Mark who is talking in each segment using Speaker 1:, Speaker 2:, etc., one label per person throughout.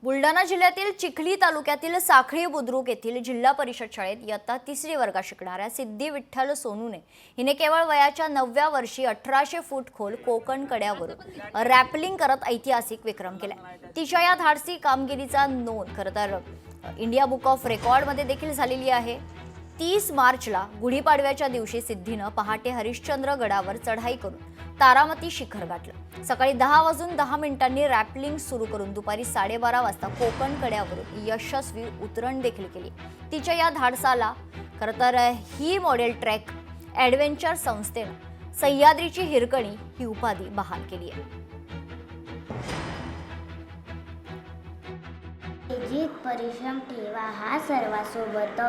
Speaker 1: बुलढाणा जिल्ह्यातील चिखली तालुक्यातील साखळी बुद्रुक येथील जिल्हा परिषद शाळेत इयत्ता 3री वर्गात शिकणाऱ्या सिद्धी विठ्ठल सोनूने हिने केवळ वयाच्या 9व्या वर्षी 1800 फूट खोल कोकण कड्यावरून रॅपलिंग करत ऐतिहासिक विक्रम केलाय। तिच्या या धाडसी कामगिरीचा नोंद खरतर इंडिया बुक ऑफ रेकॉर्डमध्ये देखील झालेली आहे। 30 मार्चला गुढीपाडव्याच्या दिवशी सिद्धीनं पहाटे हरिश्चंद्र गडावर चढाई करून तारामती शिखर गाठलं। सकाळी 10:10 रॅपलिंग सुरू करून दुपारी 12:30 वाजता कोकण कड्यावरून यशस्वी उतरण देखील केली। तिच्या या धाडसाला खरतर ही मॉडेल ट्रॅक ॲडव्हेंचर संस्थेनं सह्याद्रीची हिरकणी ही उपाधी बहाल केली आहे।
Speaker 2: जीत परिश्रम ठेवा हा सर्वांसोबत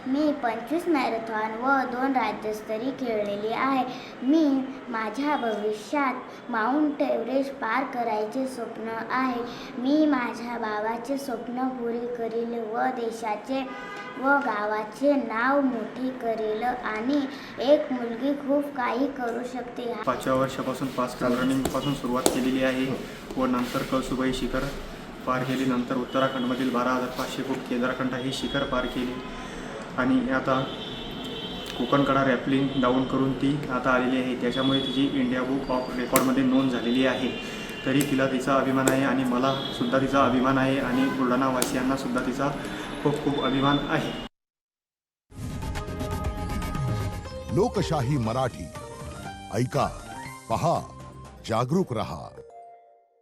Speaker 2: मी 25 मॅरेथॉन व 2 राज्यस्तरीय खेळलेली आहे। मी माझ्या भविष्यात माउंट एव्हरेस्ट पार करायचे स्वप्न आहे। मी माझ्या बाबाचे स्वप्न पुरे करील व देशाचे व गावाचे नाव मोठे करेल आणि एक मुलगी खूप काही करू शकते।
Speaker 3: 5व्या वर्षापासून फास्ट रनिंग पासून सुरुवात केलेली आहे व नंतर कळसुबाई शिखर पार केली। नंतर उत्तराखंडमधील 12,500 फूट केदारखंड ही शिखर पार केली आणि आता कोकणकडा रॅपलिंग डाऊन करून ती आता आलेली आहे। त्याच्यामुळे तिची इंडिया बुक ऑफ रेकॉर्डमध्ये नोंद झालेली आहे। तरी तिला तिचा अभिमान आहे आणि मला सुद्धा तिचा अभिमान आहे आणि बुलढाणावासियांना सुद्धा तिचा खूप खूप अभिमान आहे।
Speaker 4: लोकशाही मराठी ऐका, पहा, जागरूक रहा।